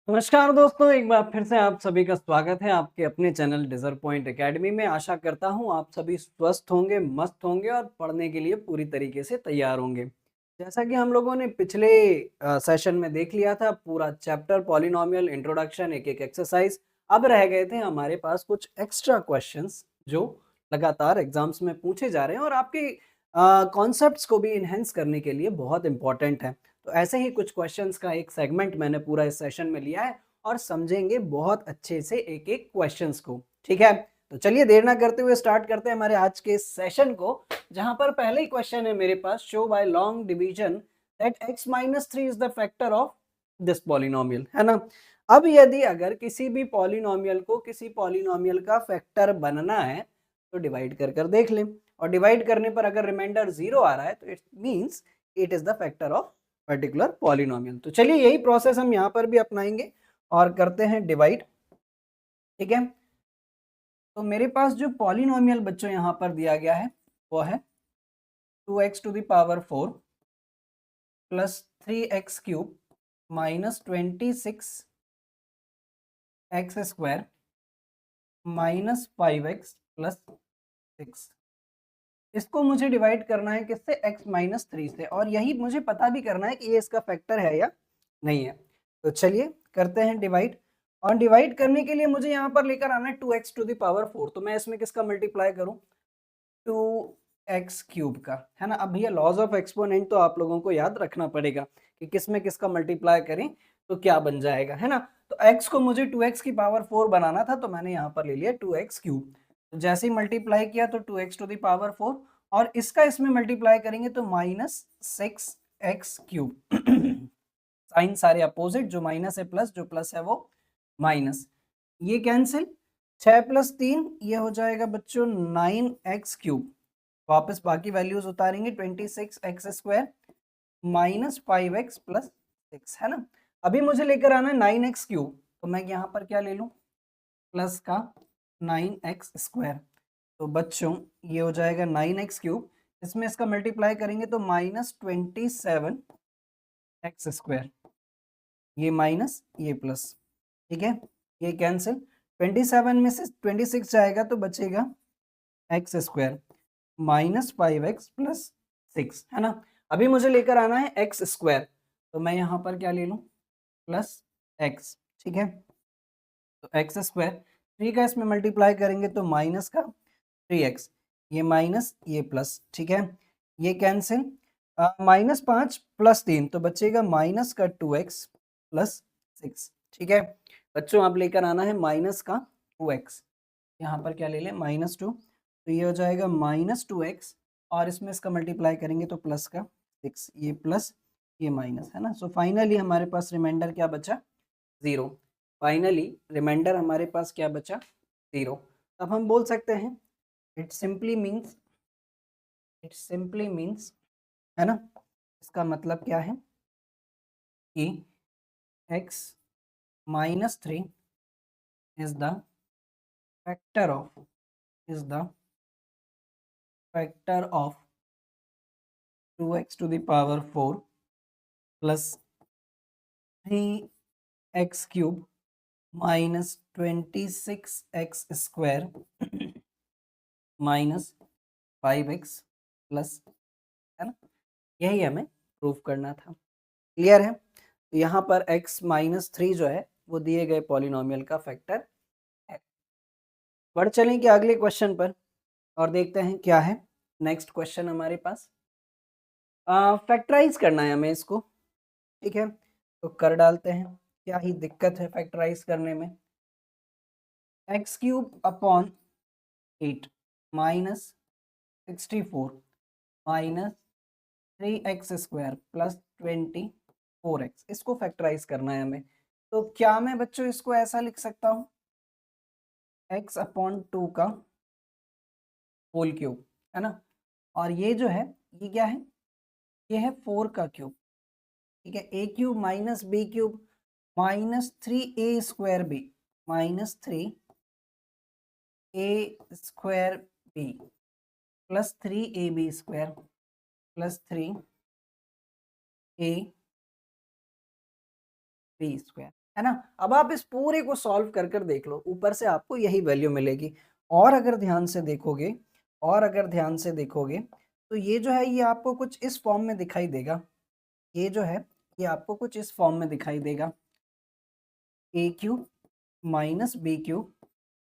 नमस्कार दोस्तों, एक बार फिर से आप सभी का स्वागत है आपके अपने चैनल डिज़र्व पॉइंट एकेडमी में। आशा करता हूँ आप सभी स्वस्थ होंगे, मस्त होंगे और पढ़ने के लिए पूरी तरीके से तैयार होंगे। जैसा कि हम लोगों ने पिछले सेशन में देख लिया था पूरा चैप्टर पॉलिनोमियल इंट्रोडक्शन, एक-एक एक्सरसाइज। अब रह गए थे हमारे पास कुछ एक्स्ट्रा क्वेश्चंस जो लगातार एग्जाम्स में पूछे जा रहे हैं और आपके कॉन्सेप्ट्स को भी एनहांस करने के लिए बहुत इंपॉर्टेंट है। तो ऐसे ही कुछ क्वेश्चंस का एक सेगमेंट मैंने पूरा इस सेशन में लिया है और समझेंगे बहुत अच्छे से एक-एक क्वेश्चंस को। ठीक है? तो चलिए देर ना करते हुए स्टार्ट करते हैं हमारे आज के सेशन को, जहां पर पहले ही क्वेश्चन है मेरे पास, show by long division that x minus 3 is the factor of this polynomial, है ना? अब यदि अगर किसी भी पॉलिनोमियल को किसी पॉलिनोमियल का फैक्टर बनना है तो डिवाइड कर कर देख लें, और डिवाइड करने पर अगर रिमाइंडर 0 आ रहा है तो it means it is the factor of particular polynomial. तो चलिए यही प्रोसेस हम यहाँ पर भी अपनाएंगे और करते हैं डिवाइड। ठीक है, तो मेरे पास जो पॉलिनोमियल बच्चों यहाँ पर दिया गया है वो है 2x to the power 4 plus 3x cube minus 26x square minus 5x plus 6। इसको मुझे डिवाइड करना है किससे? x माइनस 3 से, और यही मुझे पता भी करना है कि ये इसका फैक्टर है या नहीं है। तो चलिए करते हैं डिवाइड, और डिवाइड करने के लिए मुझे यहाँ पर लेकर आना है 2x टू द पावर 4। तो मैं इसमें किसका मल्टीप्लाई करूँ? 2x क्यूब का, है ना? अब भैया लॉज ऑफ एक्सपोनेंट तो आप लोगों को याद रखना पड़ेगा कि किस में किसका मल्टीप्लाई करें तो क्या बन जाएगा, है ना? तो x को मुझे 2x की पावर 4 बनाना था, तो मैंने यहाँ पर ले लिया 2x क्यूब। तो जैसे ही मल्टीप्लाई किया तो 2x टू द पावर 4, और इसका इसमें मल्टीप्लाई करेंगे तो माइनस 6x क्यूब। साइन सारे अपोजिट, जो माइनस है प्लस, जो प्लस है वो माइनस। ये कैंसिल, 6 प्लस 3 ये हो जाएगा बच्चों 9x क्यूब। वापस बाकी वैल्यूज उतारेंगे, 26x square minus 5x plus 6, है ना? अभी मुझे लेकर आना है 9x क्यूब, तो मैं यहाँ पर क्या ले लूँ? प्लस का 9x स्क्वायर। तो बच्चों ये हो जाएगा 9x क्यूब, इसमें इसका मल्टीप्लाई करेंगे तो माइनस 27x स्क्वायर, ये माइनस ये प्लस। ठीक है, ये कैंसिल, 27 में से 26 जाएगा तो बचेगा x square minus 5x plus 6, है ना? अभी मुझे लेकर आना है एक्स स्क्वायर, तो मैं यहाँ पर क्या ले लूँ? Plus x. ठीक है, तो एक्स स्क्वायर 3 का इसमें मल्टीप्लाई करेंगे तो माइनस का 3x, ये माइनस ये प्लस। ठीक है, ये कैंसिल, माइनस 5 प्लस 3 तो बचेगा माइनस का 2x प्लस 6। ठीक है बच्चों, आप लेकर आना है माइनस का 2x, यहाँ पर क्या ले लें? माइनस 2, तो ये हो जाएगा माइनस 2x, और इसमें इसका मल्टीप्लाई करेंगे तो प्लस का 6, ये प्लस ये माइनस, है ना? सो फाइनली हमारे पास रिमाइंडर क्या बचा? 0। फाइनली रिमाइंडर हमारे पास क्या बचा? 0। अब हम बोल सकते हैं इट सिंपली मीन्स, है ना? इसका मतलब क्या है कि x minus 3 is the factor of, is the factor of 2x to the power 4 plus 3x cube minus 26x square minus 5x plus, है ना? यही हमें प्रूफ करना था। क्लियर है? तो यहाँ पर x माइनस 3 जो है वो दिए गए पॉलिनोमियल का फैक्टर है। बढ़ चलेंगे अगले क्वेश्चन पर और देखते हैं क्या है नेक्स्ट क्वेश्चन हमारे पास। फैक्टराइज करना है हमें इसको। ठीक है, तो कर डालते हैं, क्या ही दिक्कत है फैक्टराइज करने में। X cube upon 8 minus 64 minus 3x square plus 24x, इसको फैक्टराइज करना है हमें। तो क्या मैं बच्चों इसको ऐसा लिख सकता हूँ? x अपॉन 2 का होल क्यूब, है ना? और ये जो है ये क्या है? ये है 4 का क्यूब। ठीक है, A cube minus B cube minus 3a square B minus 3a square B plus 3ab square plus 3ab square. है ना। अब आप इस पूरे को सॉल्व कर कर देख लो, ऊपर से आपको यही वैल्यू मिलेगी। और अगर ध्यान से देखोगे तो ये जो है ये आपको कुछ इस फॉर्म में दिखाई देगा। ये जो है ये आपको कुछ इस फॉर्म में दिखाई देगा, A cube minus B cube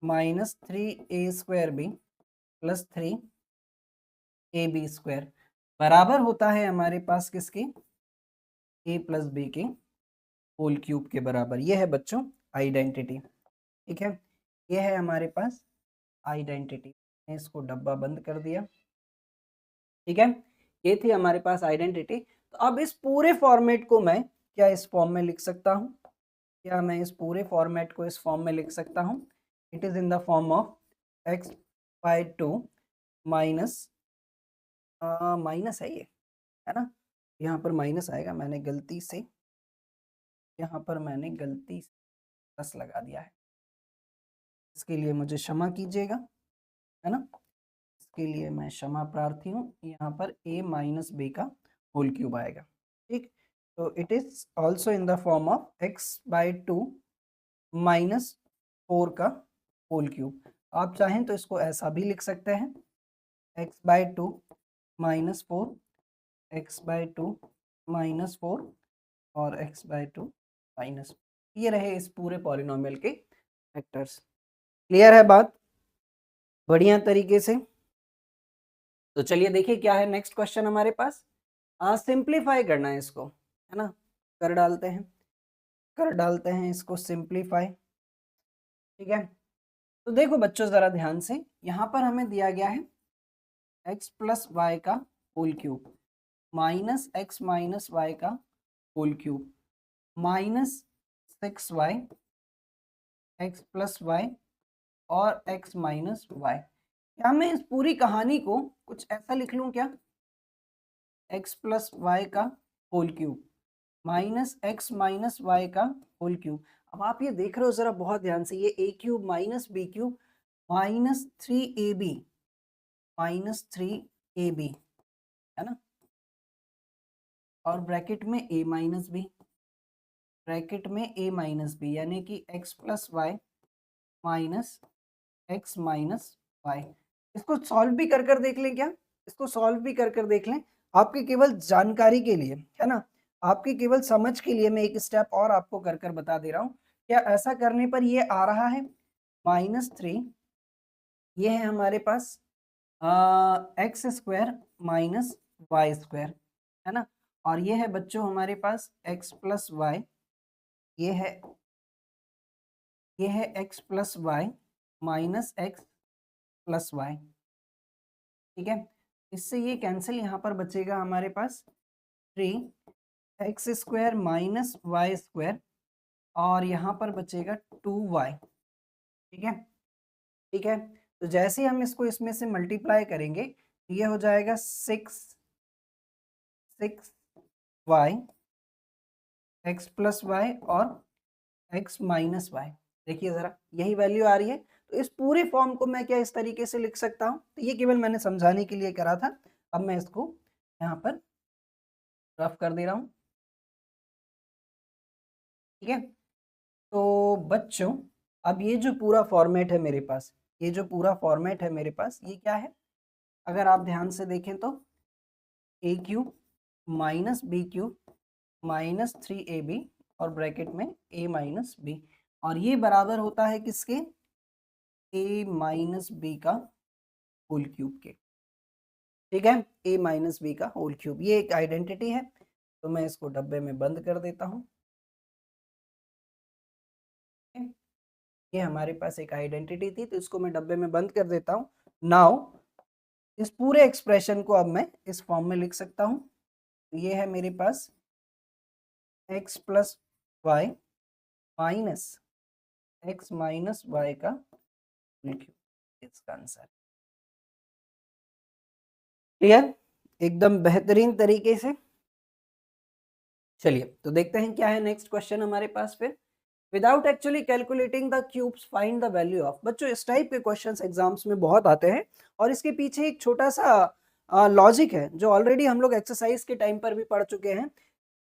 minus 3a² b plus 3ab² बराबर होता है हमारे पास किसके, a प्लस बी के होल क्यूब के बराबर। ये है बच्चों आइडेंटिटी, ठीक है। ये है हमारे पास आइडेंटिटी, इसको डब्बा बंद कर दिया, ठीक है। ये थी हमारे पास आइडेंटिटी। तो अब इस पूरे फॉर्मेट को मैं क्या इस फॉर्म में लिख सकता हूँ, क्या मैं इस पूरे फॉर्मेट को इस फॉर्म में लिख सकता हूँ। It is in the form of x/2 minus minus है ये, है ना। यहाँ पर माइनस आएगा, यहाँ पर मैंने गलती से प्लस लगा दिया है, इसके लिए मुझे क्षमा कीजिएगा, है ना। इसके लिए मैं क्षमा प्रार्थी हूँ। यहाँ पर a माइनस बी का होल क्यूब आएगा, ठीक। तो it is also in the form of x/2 minus 4 का होल क्यूब। आप चाहें तो इसको ऐसा भी लिख सकते हैं, x/2 माइनस 4, x/2 माइनस 4 और x/2 माइनस, ये रहे इस पूरे पॉलिनोमियल के फैक्टर्स। क्लियर है बात बढ़िया तरीके से। तो चलिए देखिए क्या है नेक्स्ट क्वेश्चन हमारे पास। सिंप्लीफाई करना है इसको, है ना। कर डालते हैं इसको सिंप्लीफाई, ठीक है। तो देखो बच्चों जरा ध्यान से, यहाँ पर हमें दिया गया है x प्लस वाई का whole cube minus X minus Y का whole cube minus 6y x plus Y और x माइनस वाई। क्या मैं इस पूरी कहानी को कुछ ऐसा लिख लूं क्या, x प्लस वाई का whole cube minus X minus Y का होल क्यूब। अब आप ये देख रहे हो जरा बहुत ध्यान से, ये a cube minus B cube minus 3ab है ना, और ब्रैकेट में a माइनस बी यानी कि x plus Y minus X minus Y. इसको सॉल्व भी कर कर देख लें क्या, इसको सॉल्व भी कर कर देख लें, आपकी केवल जानकारी के लिए, है ना, आपकी केवल समझ के लिए मैं एक स्टेप और आपको कर कर बता दे रहा हूँ। क्या ऐसा करने पर ये आ रहा है -3, ये है हमारे पास x² माइनस y², है ना। और ये है बच्चों हमारे पास x प्लस वाई, ये है x plus Y minus X plus Y, ठीक है। इससे ये कैंसिल, यहाँ पर बचेगा हमारे पास 3x² माइनस y² और यहाँ पर बचेगा 2y, ठीक है। ठीक है, तो जैसे ही हम इसको इसमें से मल्टीप्लाई करेंगे तो ये हो जाएगा 6y x प्लस वाई और x माइनस वाई। देखिए जरा यही वैल्यू आ रही है। तो इस पूरे फॉर्म को मैं क्या इस तरीके से लिख सकता हूँ, तो ये केवल मैंने समझाने के लिए करा था। अब मैं इसको यहाँ पर रफ कर दे रहा हूँ, ठीक है। तो बच्चों अब ये जो पूरा फॉर्मेट है मेरे पास, ये क्या है, अगर आप ध्यान से देखें तो a cube minus B cube minus 3ab और ब्रैकेट में a माइनस बी, और ये बराबर होता है किसके, a माइनस बी का होल क्यूब के, ठीक है। a माइनस बी का होल क्यूब, ये एक आइडेंटिटी है। तो मैं इसको डब्बे में बंद कर देता हूँ, ये हमारे पास एक आइडेंटिटी थी, तो इसको मैं डब्बे में बंद कर देता हूँ। नाउ इस पूरे एक्सप्रेशन को अब मैं इस फॉर्म में लिख सकता हूँ। ये है मेरे पास x plus Y minus X minus Y का होल क्यूब, इसका आंसर। क्लियर, एकदम बेहतरीन तरीके से। चलिए तो देखते हैं क्या है नेक्स्ट क्वेश्चन हमारे पास फिर। Without actually calculating the cubes find the value of. बच्चों इस टाइप के क्वेश्चंस एग्जाम्स में बहुत आते हैं, और इसके पीछे एक छोटा सा लॉजिक है जो ऑलरेडी हम लोग एक्सरसाइज के टाइम पर भी पढ़ चुके हैं।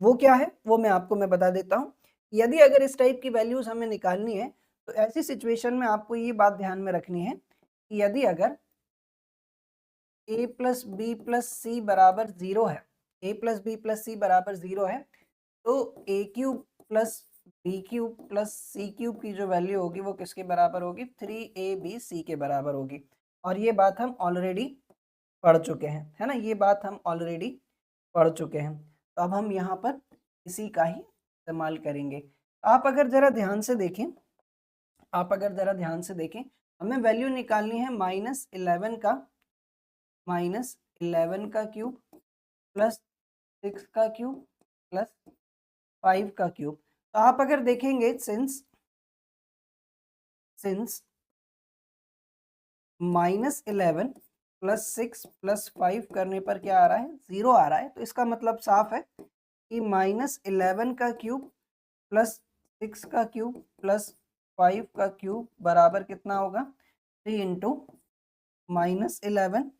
वो क्या है वो मैं आपको बता देता हूँ। यदि अगर इस टाइप की वैल्यूज हमें निकालनी है तो ऐसी सिचुएशन में आपको ये बात ध्यान में रखनी है कि यदि अगर a plus B plus C बराबर 0 है, a plus B plus C बराबर 0 है, तो a cube plus B cube plus C cube की जो वैल्यू होगी वो किसके बराबर होगी, 3ab के बराबर होगी। और ये बात हम ऑलरेडी पढ़ चुके हैं, है ना, ये बात हम ऑलरेडी पढ़ चुके हैं। तो अब हम यहाँ पर इसी का ही इस्तेमाल करेंगे। आप अगर जरा ध्यान से देखें, आप अगर जरा ध्यान से देखें, हमें वैल्यू निकालनी है -11 का, -11 का क्यूब प्लस 6 का क्यूब प्लस 5 का क्यूब। तो आप अगर देखेंगे सिंस -11 प्लस 6 प्लस 5 करने पर क्या आ रहा है, 0 आ रहा है। तो इसका मतलब साफ है कि -11 का क्यूब प्लस 6 का क्यूब प्लस 5 का क्यूब बराबर कितना होगा, 3 इंटू -11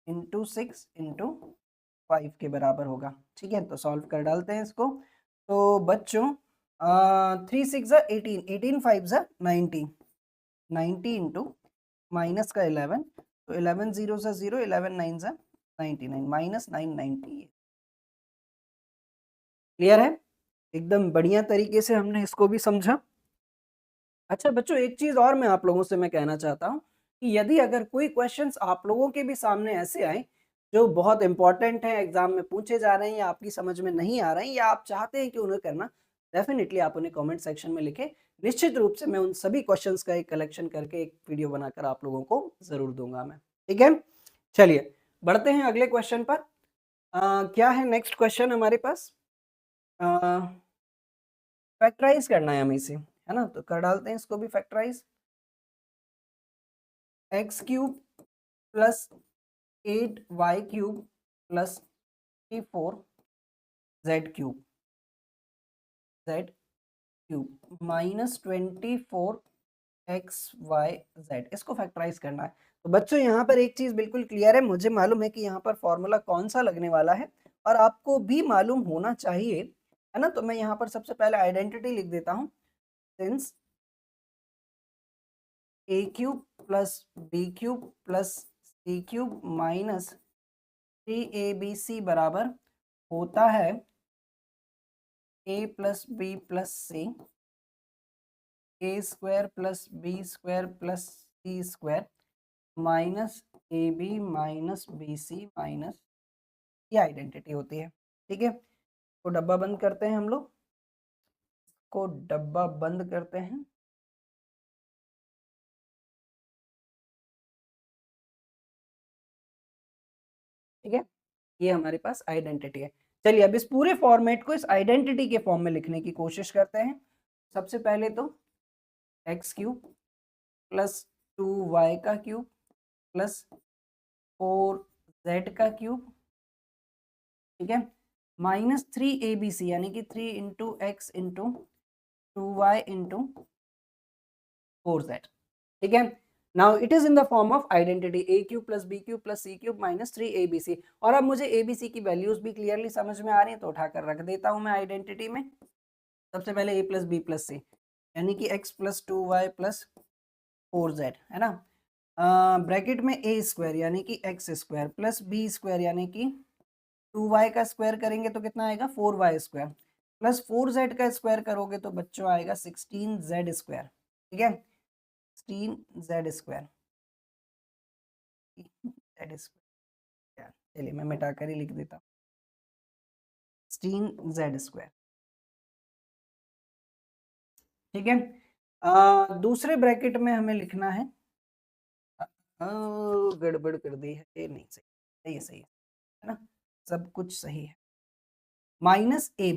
इंटू 6 इंटू 5 के बराबर होगा। ठीक है, तो सॉल्व कर डालते हैं इसको। तो बच्चों 3 6 18, 18 5 90, 90 इंटू माइनस का 11, तो 11 0 0, 11 9 99, -990। क्लियर है, एकदम बढ़िया तरीके से हमने इसको भी समझा। अच्छा बच्चों, एक चीज और मैं आप लोगों से मैं कहना चाहता हूँ कि यदि अगर कोई क्वेश्चंस आप लोगों के भी सामने ऐसे आए जो बहुत इंपॉर्टेंट है, एग्जाम में पूछे जा रहे हैं या आपकी समझ में नहीं आ रहे हैं या आप चाहते हैं कि उन्हें करना, डेफिनेटली आप उन्हें कमेंट सेक्शन में लिखें। निश्चित रूप से मैं उन सभी क्वेश्चंस का एक कलेक्शन करके एक वीडियो बनाकर आप लोगों को जरूर दूंगा मैं। ठीक है, चलिए बढ़ते हैं अगले क्वेश्चन पर। क्या है नेक्स्ट क्वेश्चन हमारे पास, फैक्टराइज करना है हमें इसे, है ना, तो कर डालते हैं इसको भी factorise. X cube plus 8y cube plus 4z cube, z cube minus 24xyz, इसको फैक्टराइज करना है। तो बच्चों यहाँ पर एक चीज बिल्कुल क्लियर है, मुझे मालूम है कि यहाँ पर फॉर्मूला कौन सा लगने वाला है और आपको भी मालूम होना चाहिए, है ना। तो मैं यहाँ पर सबसे पहले आइडेंटिटी लिख देता हूँ। Since a cube plus b cube plus c cube minus 3abc बराबर होता है a plus B plus C, A square plus B square plus C square minus A B minus B C minus, ये identity होती है। ठीक है, तो डब्बा बंद करते हैं हम लोग, को डब्बा बंद करते हैं। ठीक है, ये हमारे पास आइडेंटिटी है। चलिए अब इस पूरे फॉर्मेट को इस आइडेंटिटी के फॉर्म में लिखने की कोशिश करते हैं। सबसे पहले तो एक्स क्यूब प्लस 2y का क्यूब प्लस 4z का क्यूब, ठीक है, -3abc यानी कि 3 into x into 2y into 4z। ठीक है, now it is in the form of identity a cube plus B cube plus C cube minus 3abc। और अब मुझे abc की वैल्यूज भी क्लियरली समझ में आ रही है, तो उठाकर रख देता हूं मैं आइडेंटिटी में। सबसे पहले a प्लस बी प्लस सी यानी कि x plus 2y plus 4z, है ना, ब्रैकेट में a स्क्वायर यानी कि x square plus B square यानी कि 2y का स्क्वायर करेंगे तो कितना आएगा, 4y स्क्वायर प्लस 4z का स्क्वायर करोगे तो बच्चों आएगा 16z स्क्वायर। ठीक है, 16z स्क्वायर, z स्क्वायर, चलिए मैं मिटा कर ही लिख देता हूँ 16z स्क्वायर। ठीक है, दूसरे ब्रैकेट में हमें लिखना है, गड़बड़ कर दी है, ये नहीं सही, सही है, सही है ना, सब कुछ सही है। माइनस ए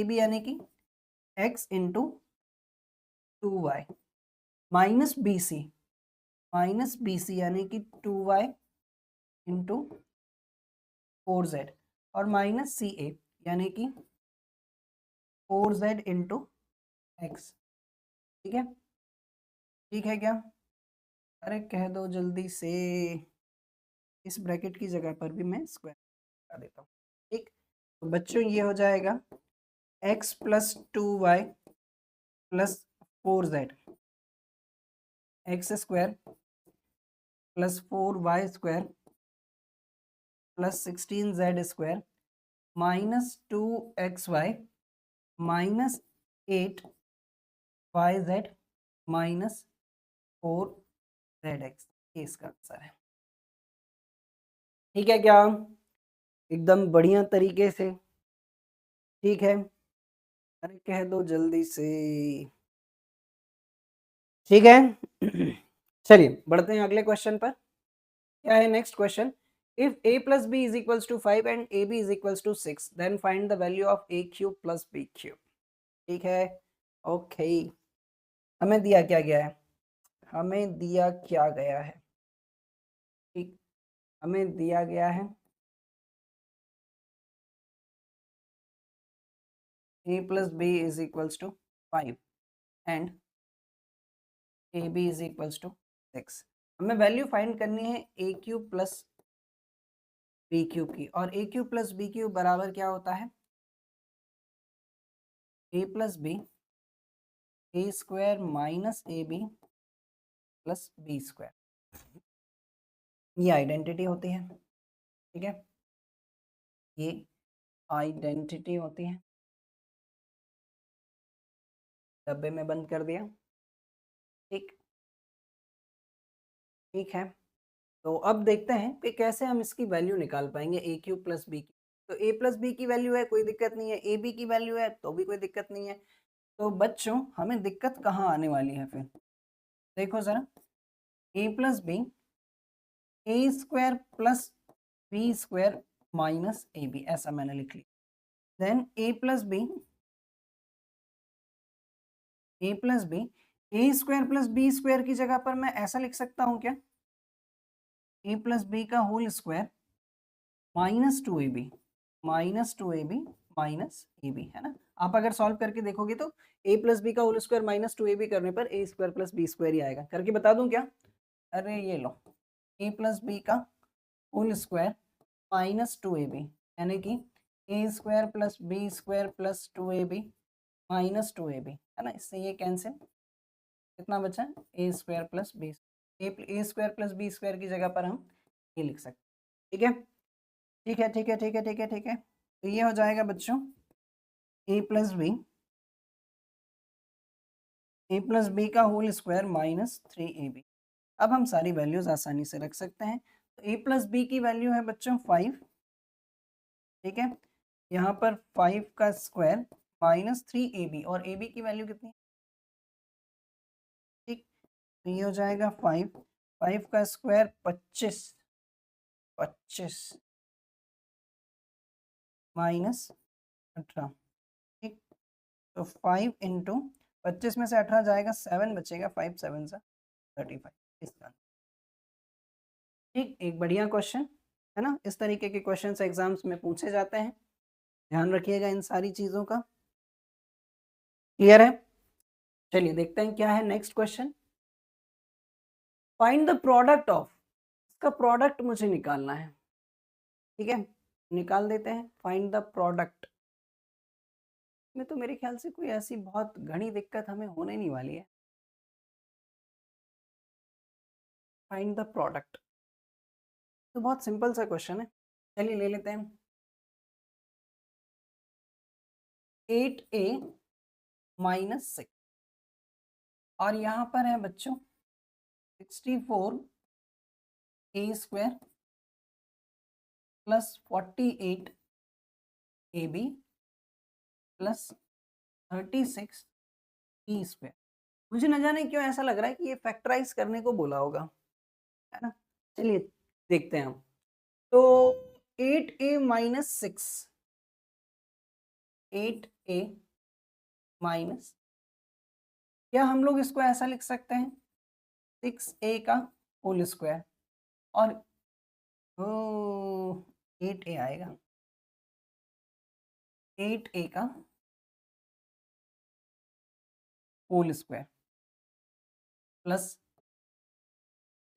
बी यानी कि x into 2y minus B c यानी कि 2y इंटू 4z और माइनस सी ए यानी कि 4z इंटू एक्स। ठीक है, ठीक है क्या, अरे कह दो जल्दी से, इस ब्रैकेट की जगह पर भी मैं स्क्वायर लगा देता हूँ। ठीक, तो बच्चों ये हो जाएगा x plus 2y plus 4z, x square plus 4y square plus 16z square minus 2xy minus 8yz minus 4zx, ये इसका आंसर है। ठीक है क्या? एकदम बढ़िया तरीके से, ठीक है? अरे कह दो जल्दी से, ठीक है। चलिए बढ़ते हैं अगले क्वेश्चन पर। क्या है next question? If a plus B is equals to 5 and A B is equals to 6 then find the value of a cube plus b cube. ठीक है, ओके। हमें दिया क्या गया है? हमें दिया क्या गया है? ठीक, हमें दिया गया है a plus B is equals to 5 and A B is equals to 6। हमें वैल्यू फाइंड करनी है a cube plus B cube की, और a cube plus B cube बराबर क्या होता है? a plus B A square minus A B plus B square, ये आइडेंटिटी होती है। ठीक है, ये आइडेंटिटी होती है। डब्बे में बंद कर दिया। ठीक, ठीक है। तो अब देखते हैं कि कैसे हम इसकी वैल्यू निकाल पाएंगे ए क्यूब प्लस बी की। तो ए प्लस बी की वैल्यू है, कोई दिक्कत नहीं है। ए बी की वैल्यू है तो भी कोई दिक्कत नहीं है। तो बच्चों हमें दिक्कत कहाँ आने वाली है फिर? देखो जरा, A plus B A square plus B square minus A B, ऐसा मैंने लिख लिया। Then A plus B A square plus B square की जगह पर मैं ऐसा लिख सकता हूँ क्या? ए प्लस बी का whole square minus 2ab minus 2ab minus ए बी, है ना? आप अगर सॉल्व करके देखोगे तो ए प्लस बी का होल स्क्वायर माइनस 2ab करने पर A square plus B square ही आएगा। करके बता दूं क्या? अरे ये लो, ए प्लस बी का होल स्क्वायर माइनस 2ab, यानी कि A square plus B square plus 2ab minus 2ab, है ना? इससे ये कैंसिल, कितना बचा? A square plus B, A square plus B square की जगह पर हम ये लिख सकते हैं। ठीक है, ठीक है, ठीक है, ठीक है, ठीक है, ठीक है। तो ये हो जाएगा बच्चों ए plus B, A plus B का होल स्क्वायर माइनस 3ab। अब हम सारी वैल्यूज आसानी से रख सकते हैं। तो ए प्लस बी की वैल्यू है बच्चों 5, ठीक है? यहाँ पर 5 का स्क्वायर माइनस 3ab, और ए बी की वैल्यू कितनी? ठीक, तो ये हो जाएगा 5 का स्क्वायर 25 माइनस 18। ठीक, तो 5 इंटू 25 में से 18 जाएगा, 7 बचेगा, 5 7 से 35 इसका। ठीक, एक बढ़िया क्वेश्चन है ना? इस तरीके के क्वेश्चंस एग्जाम्स में पूछे जाते हैं, ध्यान रखिएगा इन सारी चीज़ों का। क्लियर है? चलिए देखते हैं क्या है next question. Find the product of, इसका प्रोडक्ट मुझे निकालना है। ठीक है, निकाल देते हैं। फाइंड द प्रोडक्ट में तो मेरे ख्याल से कोई ऐसी बहुत घनी दिक्कत हमें होने नहीं वाली है। फाइंड द प्रोडक्ट तो बहुत सिंपल सा क्वेश्चन है, चलिए ले लेते हैं। 8a माइनस 6, और यहाँ पर है बच्चों 64 A square plus 48 A B plus 36 E square. मुझे न जाने क्यों ऐसा लग रहा है कि ये फैक्टराइज करने को बोला होगा, है ना? चलिए देखते हैं हम। तो 8a माइनस 6, 8a माइनस, क्या हम लोग इसको ऐसा लिख सकते हैं 6a का होल स्क्वायर, और 8a आएगा, 8a का होल स्क्वायर प्लस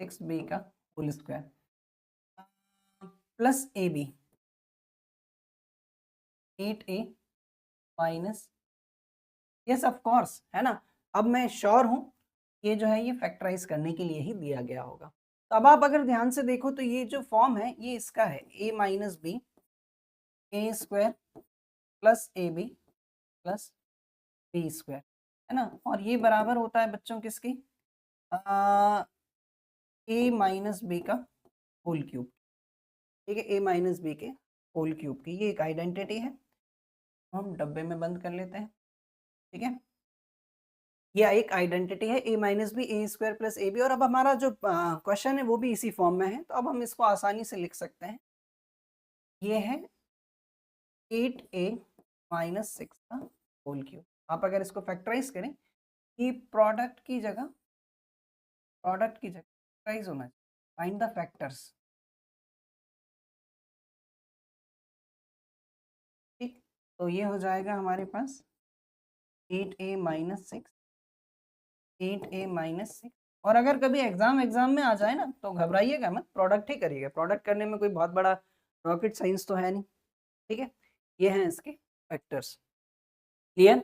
6b का whole square plus ab, 8a minus, yes of course, है ना। अब मैं श्योर हूँ ये जो है ये फैक्टराइज करने के लिए ही दिया गया होगा। तो अब आप अगर ध्यान से देखो तो ये जो फॉर्म है ये इसका है a minus B A square plus A B plus B square, है ना। और ये बराबर होता है बच्चों किसकी, ए माइनस बी का होल क्यूब, ठीक है, ए माइनस बी के होल क्यूब की ये एक आइडेंटिटी है, हम डब्बे में बंद कर लेते हैं, ठीक है। ये एक आइडेंटिटी है ए माइनस बी ए स्क्वायर प्लस ए बी। और अब हमारा जो क्वेश्चन है वो भी इसी फॉर्म में है, तो अब हम इसको आसानी से लिख सकते हैं। ये है 8a माइनस 6 का होल क्यूब। आप अगर इसको फैक्टराइज करें कि प्रोडक्ट की जगह फैक्टराइज होना चाहिए, फाइंड द फैक्टर्स, ठीक। तो ये हो जाएगा हमारे पास 8a माइनस 6, 8a माइनस 6। और अगर कभी एग्जाम में आ जाए ना तो घबराइएगा मत, प्रोडक्ट ही करिएगा, प्रोडक्ट करने में कोई बहुत बड़ा रॉकेट साइंस तो है नहीं, ठीक है। ये हैं इसके फैक्टर्स, क्लियर।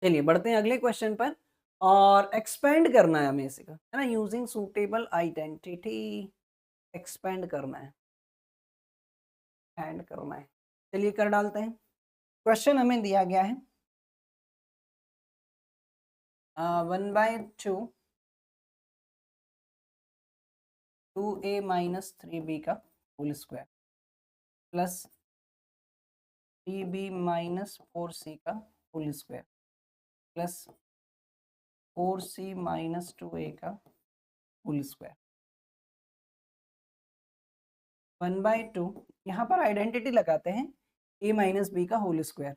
चलिए बढ़ते हैं अगले क्वेश्चन पर, और एक्सपेंड करना है हमें इसी का, है ना, यूजिंग सूटेबल आइडेंटिटी, एक्सपेंड करना है, ऐड करना है। चलिए कर डालते हैं। क्वेश्चन हमें दिया गया है 1/2 2a माइनस 3b का whole square plus 3b minus 4c का whole square plus 4c minus 2a का होल स्क्वायर। 1/2, यहाँ पर आइडेंटिटी लगाते हैं a माइनस बी का होल स्क्वायर,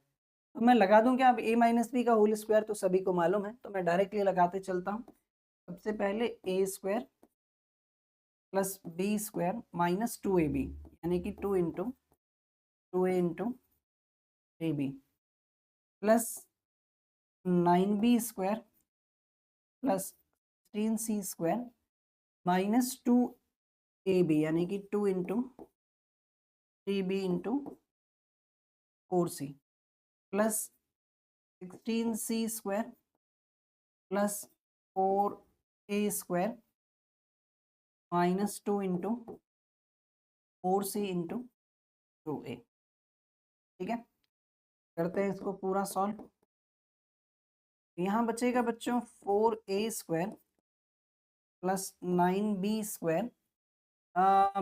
तो मैं लगा दूं क्या, अब a माइनस बी का होल स्क्वायर तो सभी को मालूम है, तो मैं डायरेक्टली लगाते चलता हूँ। सबसे पहले a square plus B square minus 2ab, यानी कि 2 into 2a into 3b plus 9b square plus 16c square minus 2ab, यानी कि 2 into 3b into 4c plus 16c square plus 4a square minus 2 into 4c into 2a, ठीक है। करते हैं इसको पूरा सॉल्व। यहाँ बचेगा बच्चों 4a square plus 9b square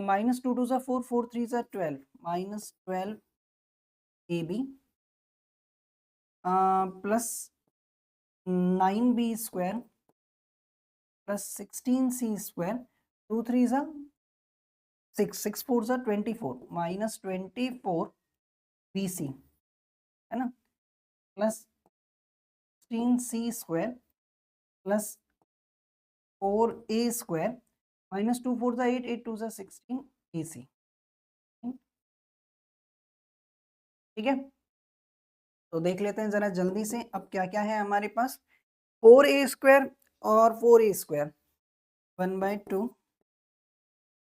minus 2 2 4 4 3 12 minus 12ab plus 9b square plus 16c square 2 3 6 6 4 24 minus 24 bc, है ना, plus 16c square plus 4a square minus 2 4 8 8 2 16 ac, ठीक है। तो देख लेते हैं जरा जल्दी से अब क्या क्या है हमारे पास। 4a स्क्वायर और 4a स्क्वायर 1/2,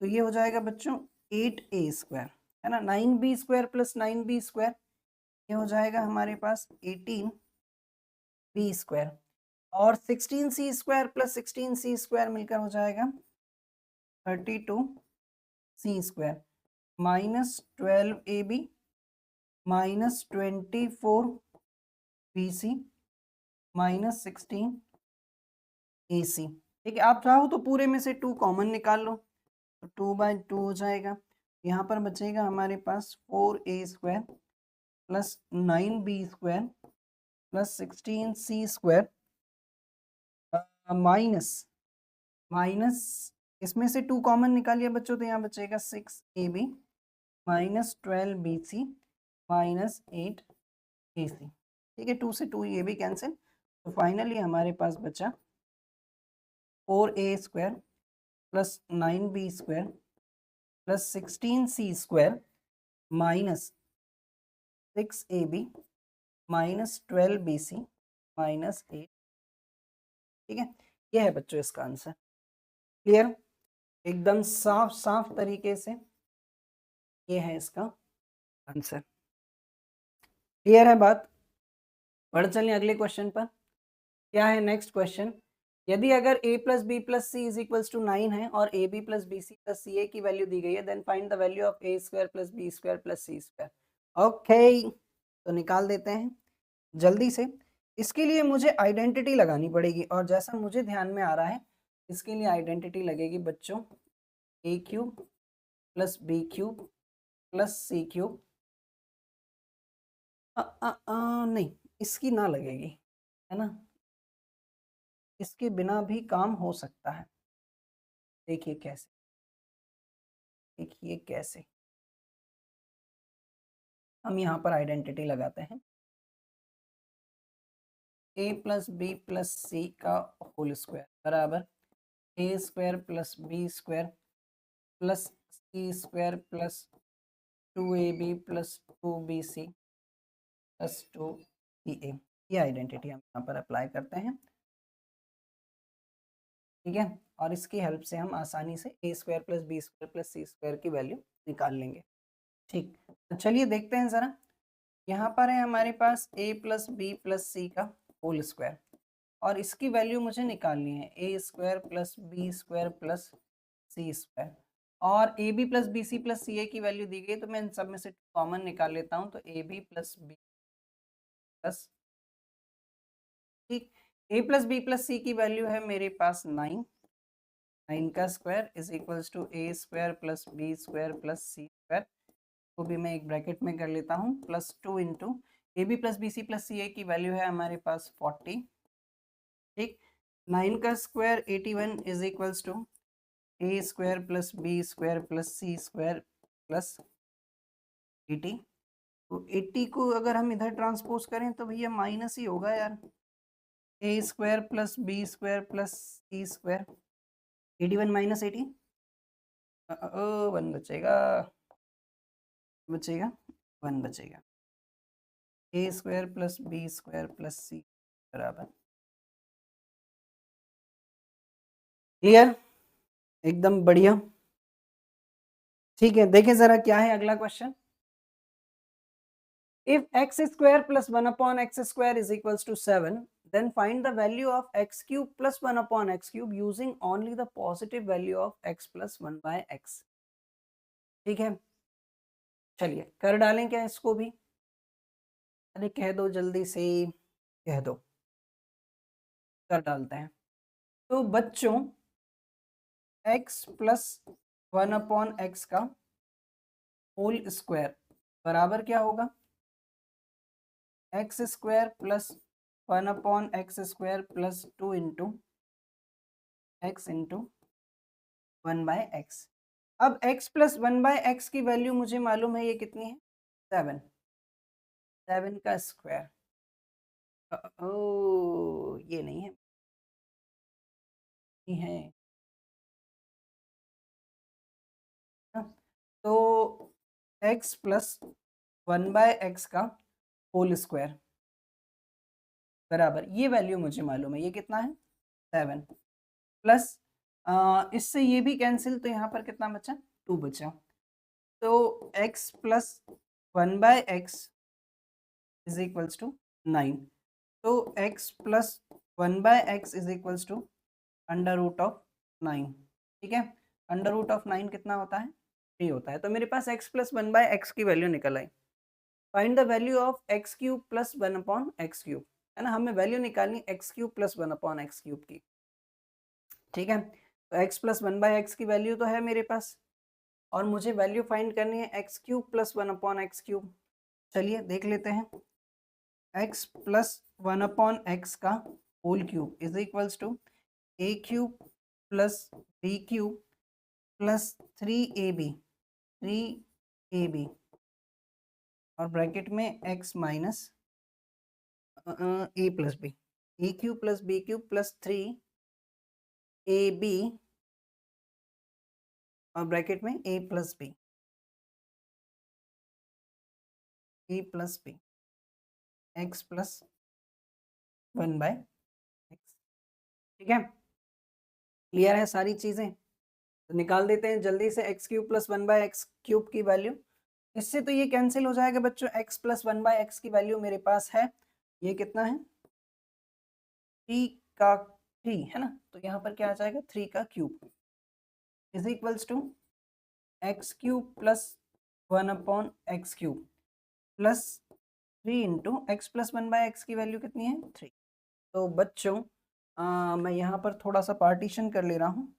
तो ये हो जाएगा बच्चों 8a स्क्वायर, है ना। 9b square plus 9b square ये हो जाएगा हमारे पास 18b स्क्वायर, और 16c square plus 16c square मिलकर हो जाएगा 32c square minus 12ab minus 24bc minus 16ac, ठीक है। आप चाहो तो पूरे में से 2 कॉमन निकाल लो, तो 2/2 हो जाएगा। यहाँ पर बचेगा हमारे पास 4a square plus 9b square plus 16c square minus minus इसमें से 2 कॉमन निकालिए बच्चों, तो यहाँ बचेगा 6ab minus 12bc minus 8ac, ठीक है। 2 से 2 ये भी कैंसिल, तो फाइनली हमारे पास बचा 4a square plus 9b square plus 16c square minus 6ab minus 12bc minus 8, ठीक है। यह है बच्चों इसका आंसर, क्लियर, एकदम साफ साफ तरीके से ये है इसका आंसर, क्लियर है बात। बढ़ चलें अगले क्वेश्चन पर। क्या है नेक्स्ट क्वेश्चन? यदि अगर a plus B plus C is equals to 9 है और A B plus B C plus C A की वैल्यू दी गई है, then find the value of A square plus B square plus C square. Okay, तो निकाल देते हैं जल्दी से। इसके लिए मुझे आइडेंटिटी लगानी पड़ेगी और जैसा मुझे ध्यान में आ रहा है इसके लिए आइडेंटिटी लगेगी बच्चों A cube plus B cube plus C cube. नहीं, इसकी ना लगेगी, है ना, इसके बिना भी काम हो सकता है। देखिए कैसे, देखिए कैसे हम यहाँ पर आइडेंटिटी लगाते हैं। A plus B plus C का होल स्क्वायर बराबर A square plus B square plus C square plus 2ab plus 2bc plus 2ca। ये आइडेंटिटी हम यहाँ पर अप्लाई करते हैं, ठीक है। और इसकी हेल्प से हम आसानी से A square plus B square plus C square की वैल्यू निकाल लेंगे। ठीक, तो चलिए देखते हैं ज़रा। यहाँ पर है हमारे पास a plus B plus C का होल स्क्वायर और इसकी वैल्यू मुझे निकालनी है A square plus B square plus C square. और A B plus B C plus C A की वैल्यू दी गई तो मैं इन सब में से कॉमन निकाल लेता हूँ, तो A B plus B plus, ठीक, A plus B plus C की वैल्यू है मेरे पास 9, 9 का square is equals to A square plus B square plus C square, को भी मैं एक ब्रैकेट में कर लेता हूँ, plus 2 into A B plus B C plus C A की वैल्यू है हमारे पास 40, ठीक, 9 का square 81 is equals to A square plus B square plus C square plus 80। तो 80 को अगर हम इधर ट्रांसपोज करें तो भैया माइनस ही होगा यार, A square plus B square plus C square, 81 minus 80 one बचेगा, बचेगा 1 बचेगा, A square plus B square plus C बराबर। क्लियर, एकदम बढ़िया। ठीक है, देखें जरा क्या है अगला question. If x square plus 1 upon x square is equals to 7, then find the value of x cube plus 1 upon x cube using only the positive value of x plus 1 by x। ठीक है, चलिए कर डालें क्या इसको भी? अरे कह दो जल्दी से, कह दो, कर डालते हैं। तो बच्चों x प्लस 1 अपॉन एक्स का होल स्क्वायर बराबर क्या होगा? X square plus 1 upon x square plus 2 into x into 1 by x. अब x प्लस 1 बाय एक्स की वैल्यू मुझे मालूम है, ये कितनी है? 7, 7 का स्क्वायर। ओ ये नहीं है, ये है ना? तो x प्लस 1 बाय एक्स का होल स्क्वायर बराबर, ये वैल्यू मुझे मालूम है, ये कितना है? 7 प्लस इससे ये भी कैंसिल, तो यहाँ पर कितना बचा? 2 बचा। तो x plus 1 by x is equals to 9। तो x plus 1 by x is equals to under root of 9, ठीक है। अंडर रूट ऑफ 9 कितना होता है? 3 होता है। तो मेरे पास x प्लस 1 बाय एक्स की वैल्यू निकल आई। Find the value of X cube plus 1 upon X cube, है ना, हमें वैल्यू निकालनी X cube plus 1 upon X cube की, ठीक है। तो x प्लस 1 बाय एक्स की वैल्यू तो है मेरे पास और मुझे वैल्यू फाइंड करनी है X cube plus 1 upon X cube. चलिए देख लेते हैं। x प्लस 1 अपॉन एक्स का whole cube is equals to A cube plus B cube plus 3ab, 3ab और ब्रैकेट में x minus A plus B, A cube plus B cube plus 3ab और bracket में a plus B, A plus B, X plus 1 by X, ठीक है। Clear है सारी चीजें? तो निकाल देते हैं जल्दी से x cube plus 1 by x cube की वैल्यू। इससे तो ये कैंसिल हो जाएगा बच्चों, x प्लस 1 बाय एक्स की वैल्यू मेरे पास है, ये कितना है 3 का 3 है ना, तो यहाँ पर क्या आ जाएगा 3 का cube is equals to x cube plus 1/x³ plus 3 into x plus 1/x की वैल्यू कितनी है 3। तो बच्चों मैं यहाँ पर थोड़ा सा पार्टीशन कर ले रहा हूँ,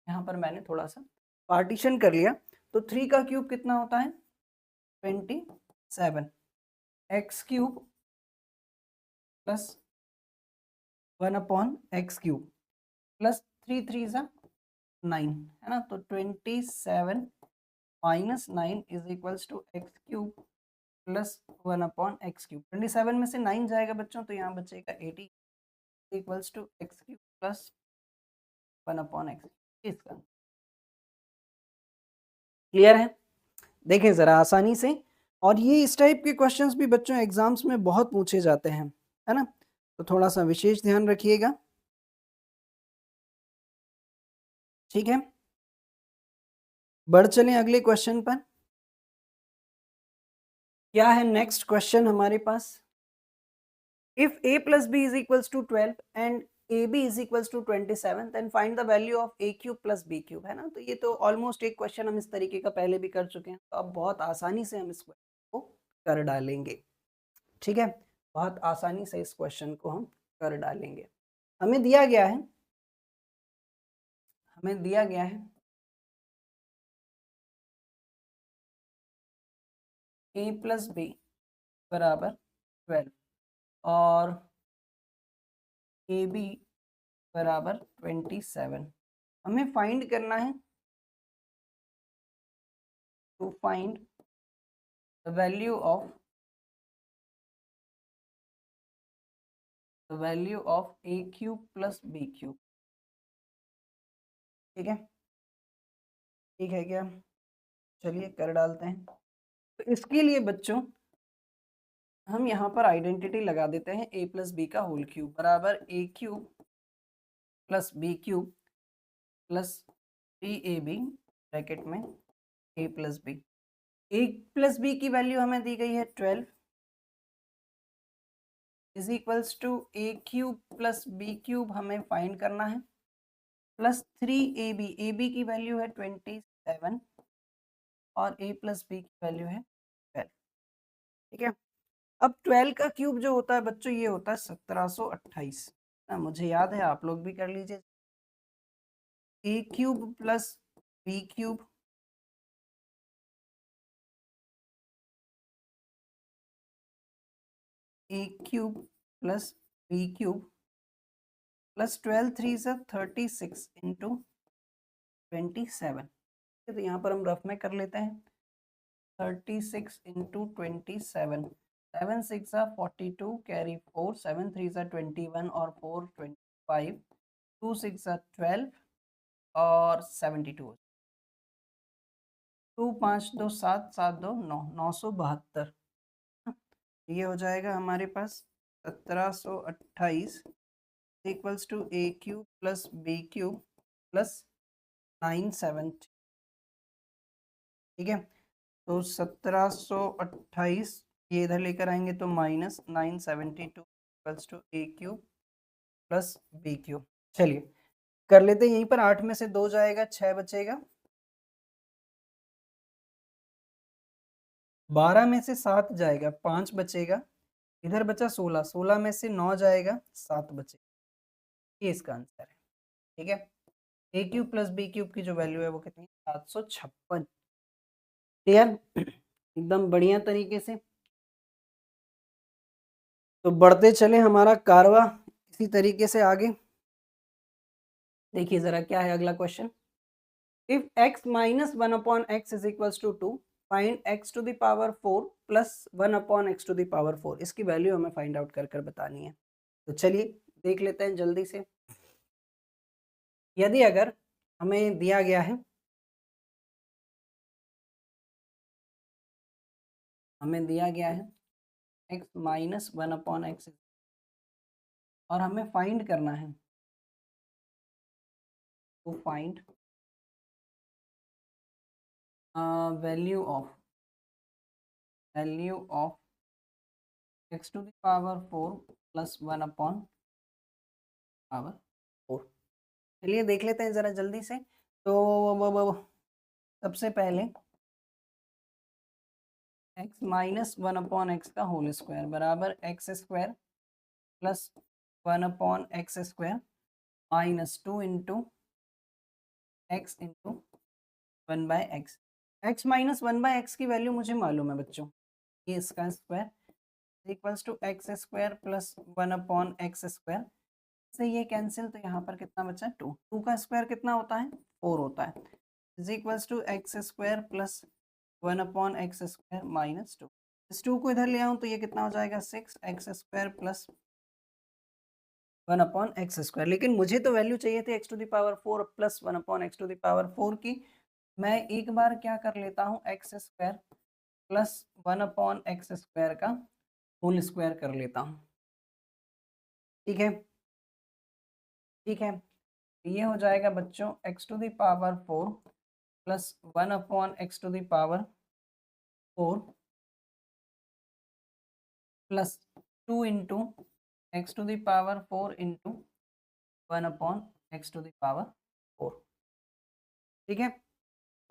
यहाँ पर मैंने थोड़ा सा पार्टीशन कर लिया। तो 3 का क्यूब कितना होता है 27, x³ प्लस 1/x³ प्लस 3 3 सा 9 है ना, तो 27 minus 9 is equals to x³ plus 1/x³। 27 में से 9 जाएगा बच्चों, तो यहाँ बचेगा 80 equals to x³ plus 1/x। इसका क्लियर है? देखें ज़रा आसानी से, और ये इस टाइप के क्वेश्चंस भी बच्चों एग्जाम्स में बहुत पूछे जाते हैं, है ना, तो थोड़ा सा विशेष ध्यान रखिएगा। ठीक है, बढ़ चलें अगले क्वेश्चन पर। क्या है नेक्स्ट क्वेश्चन हमारे पास? If a plus B is equals to 12 and A B is equals to 27 then find the value of a³ plus b³ है ना, तो ये तो ऑलमोस्ट एक क्वेश्चन हम इस तरीके का पहले भी कर चुके हैं, तो अब बहुत आसानी से हम इस क्वेश्चन को कर डालेंगे। ठीक है, बहुत आसानी से इस क्वेश्चन को हम कर डालेंगे। हमें दिया गया है, हमें दिया गया है a प्लस बी बराबर 12 और ए बी बराबर 27। हमें फाइंड करना है, to find the value of a³ plus b³। ठीक है, ठीक है क्या? चलिए कर डालते हैं। तो इसके लिए बच्चों हम यहाँ पर आइडेंटिटी लगा देते हैं a प्लस बी का होल क्यूब बराबर a³ plus b³ plus 3ab bracket में a plus b. a plus b की वैल्यू हमें दी गई है 12 is equals to a³ plus b³ हमें फाइंड करना है, प्लस 3ab, ab की वैल्यू है 27 और a प्लस बी की वैल्यू है 12। ठीक है, अब 12 का क्यूब जो होता है बच्चों ये होता है 1728 ना, मुझे याद है, आप लोग भी कर लीजिए। a³ plus b³ a³ plus b³ plus 12 3 से 36 इंटू 27। तो यहाँ पर हम रफ में कर लेते हैं 36 इंटू 27, 7 6 42 कैरी 4, 7 3 21 और 4 25, 2 6 12 और 72, 2 5 2 7 7 2 9, 972। ये हो जाएगा हमारे पास 1728 equals to a³ plus b³ plus 970। ठीक है, तो 1728 ये इधर लेकर आएंगे तो minus 972 equals to a³ plus b³। चलिए कर लेते हैं, यहीं पर 8 में से 2 जाएगा 6 बचेगा, 12 में से 7 जाएगा 5 बचेगा, इधर बचा 16, 16 में से 9 जाएगा 7 बचेगा। ये इसका आंसर है। ठीक है, a³ प्लस b³ की जो वैल्यू है वो कितनी है 756। क्लियर? एकदम बढ़िया तरीके से। तो बढ़ते चले हमारा कारवा इसी तरीके से आगे। देखिए जरा क्या है अगला question. If x minus 1/x is equals to 2 find x to the power 4 plus 1/x to the power 4। इसकी वैल्यू हमें फाइंड आउट कर कर बतानी है। तो चलिए देख लेते हैं जल्दी से। यदि अगर हमें दिया गया है, हमें दिया गया है x माइनस 1/x और हमें फाइंड करना है, तो find value of x to the power 4 plus 1 upon power 4। चलिए देख लेते हैं ज़रा जल्दी से। तो सबसे पहले एक्स माइनस 1 अपॉन एक्स का होल स्क्वायर बराबर x square plus 1 upon x square minus 2 into x into 1 by x. X minus 1 by x की वैल्यू मुझे मालूम है बच्चों, ये इसका square equals to x square plus 1 upon x square से ये कैंसिल, तो यहाँ पर कितना बचा 2। 2 का स्क्वायर कितना होता है 4 होता है, is equals to x square plus 1 upon x square minus 2। इस 2 को इधर ले आऊँ तो ये कितना हो जाएगा 6 x square plus 1 upon x square. लेकिन मुझे तो वैल्यू चाहिए थी x to the power 4 plus 1 upon x to the power 4 की। मैं एक बार क्या कर लेता हूँ x square plus 1 upon x square का होल स्क्वायर कर लेता हूँ। ठीक है, ठीक है, ये हो जाएगा बच्चों x to the power 4 plus 1 upon x to the power 4 plus 2 into x to the power 4 into 1 upon x to the power 4। ठीक है,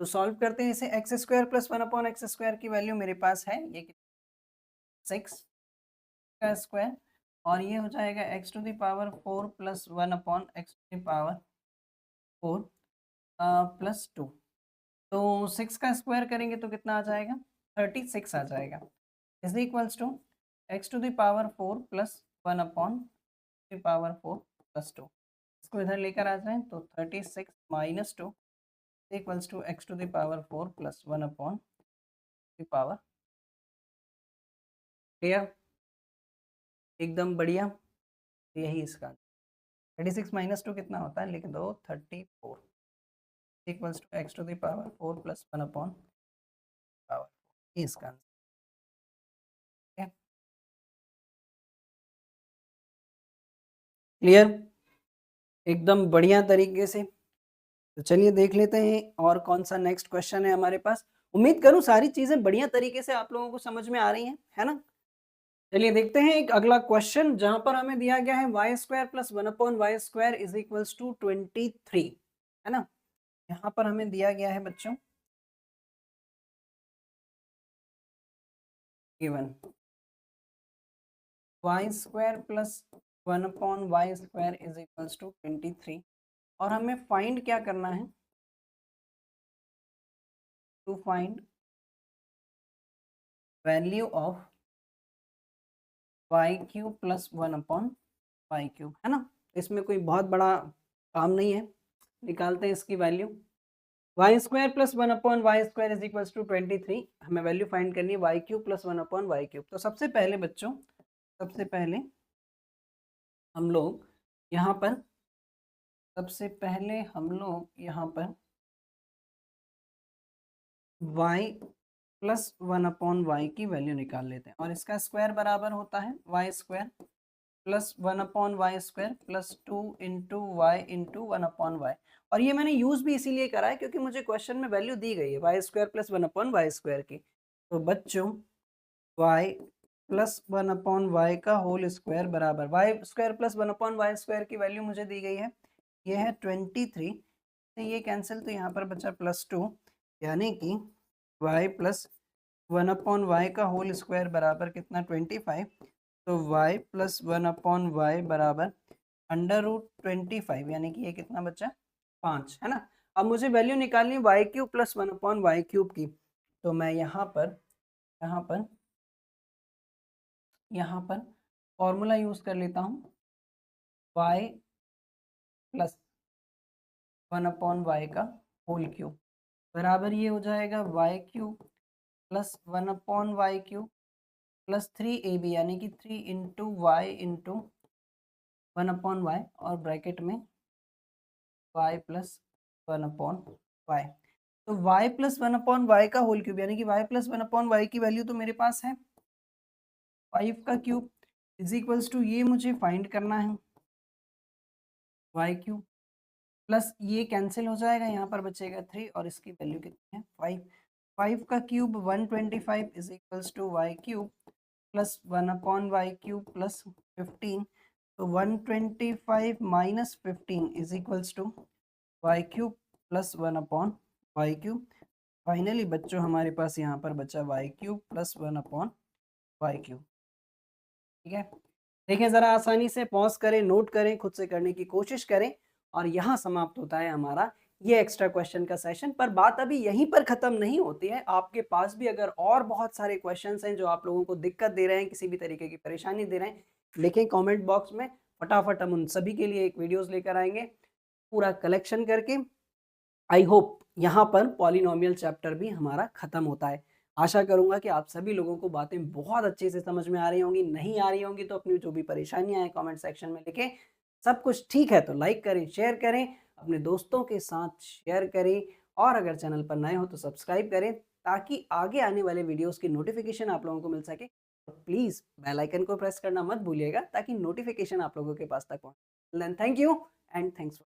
तो सॉल्व करते हैं इसे। X square plus 1 upon x square की वैल्यू मेरे पास है ये 6 का स्क्वायर, और ये हो जाएगा x to the power 4 plus 1 upon x to the power 4 plus 2। तो 6 का स्क्वायर करेंगे तो कितना आ जाएगा 36 आ जाएगा, is equals to x to the power 4 plus 1 upon power 4 plus 2। इसको इधर लेकर आ जाएं तो 36 minus 2 equals to x to the power 4 plus 1 upon power. Clear, एकदम बढ़िया। तो यही इसका 36 माइनस 2 कितना होता है लिख दो 34 equals to x to the power 4 plus 1 upon power 4। ये इसका आंसर है। क्लियर, एकदम बढ़िया तरीके से। तो चलिए देख लेते हैं और कौन सा नेक्स्ट क्वेश्चन है हमारे पास। उम्मीद करूं सारी चीजें बढ़िया तरीके से आप लोगों को समझ में आ रही हैं, है ना। चलिए देखते हैं एक अगला क्वेश्चन जहां पर हमें दिया गया है y square plus 1 upon y square is equals to 23, है ना। यहाँ पर हमें दिया गया है बच्चों given y square plus 1 upon y square is equals to 23, और हमें फाइंड क्या करना है, to find value of y cube plus 1 upon y cube, है ना। इसमें कोई बहुत बड़ा काम नहीं है, निकालते हैं इसकी value. Y square plus 1 upon y square is equals to 23, हमें वैल्यू फाइंड करनी है y cube plus 1 upon y cube. तो सबसे पहले बच्चों, सबसे पहले हम लोग यहाँ पर सबसे पहले हम लोग यहाँ पर y प्लस 1 अपॉन वाई की वैल्यू निकाल लेते हैं, और इसका स्क्वायर बराबर होता है y square plus 1 upon y square plus 2 into y into 1 upon y. और ये मैंने यूज़ भी इसीलिए करा है क्योंकि मुझे क्वेश्चन में वैल्यू दी गई है y square plus 1 upon y square की। तो बच्चों वाई प्लस 1 अपॉन वाई का होल स्क्वायर बराबर y square plus 1 upon y square की वैल्यू मुझे दी गई है, ये है 23। तो ये कैंसिल, तो यहाँ पर बचा प्लस 2, यानी कि y प्लस 1 अपॉन वाई का होल स्क्वायर बराबर कितना 25। तो y प्लस 1 अपॉन वाई बराबर अंडर रूट 25, यानी कि ये कितना बचा 5, है ना। अब मुझे वैल्यू निकालनी है y cube plus 1 upon y cube की। तो मैं यहाँ पर फॉर्मूला यूज कर लेता हूँ y प्लस 1 अपॉन वाई का होल क्यूब बराबर ये हो जाएगा y cube plus 1 upon y cube plus 3ab, यानी कि 3 into y into 1 upon y, और ब्रैकेट में y प्लस 1 अपॉन वाई। तो y प्लस 1 अपॉन वाई का होल क्यूब, यानी कि y प्लस 1 अपॉन वाई की वैल्यू तो मेरे पास है 5 का क्यूब इज इक्वल्स टू, ये मुझे फाइंड करना है y क्यूब प्लस ये कैंसिल हो जाएगा, यहाँ पर बचेगा 3, और इसकी वैल्यू कितनी है 5। 5 का cube 125 is equals to y cube plus 1/y³ plus 15, तो 125 minus 15 is equals to y³ plus 1/y³। Finally बच्चों हमारे पास यहाँ पर बचा y³ प्लस 1/y³। ठीक है, देखें ज़रा आसानी से पॉज करें, नोट करें, खुद से करने की कोशिश करें। और यहाँ समाप्त होता है हमारा ये एक्स्ट्रा क्वेश्चन का सेशन। पर बात अभी यहीं पर ख़त्म नहीं होती है, आपके पास भी अगर और बहुत सारे क्वेश्चंस हैं जो आप लोगों को दिक्कत दे रहे हैं, किसी भी तरीके की परेशानी दे रहे हैं, लिखें कमेंट बॉक्स में, फटाफट हम उन सभी के लिए एक वीडियोस लेकर आएंगे पूरा कलेक्शन करके। आई होप यहाँ पर पॉलिनोमियल चैप्टर भी हमारा खत्म होता है। आशा करूंगा कि आप सभी लोगों को बातें बहुत अच्छे से समझ में आ रही होंगी, नहीं आ रही होंगी तो अपनी जो भी परेशानियां हैं कमेंट सेक्शन में लिखें। सब कुछ ठीक है तो लाइक करें, शेयर करें, अपने दोस्तों के साथ शेयर करें, और अगर चैनल पर नए हो तो सब्सक्राइब करें ताकि आगे आने वाले वीडियोस की नोटिफिकेशन आप लोगों को मिल सके। तो प्लीज़ बेल आइकन को प्रेस करना मत भूलिएगा ताकि नोटिफिकेशन आप लोगों के पास तक पहुंचे। Thank you and thanks.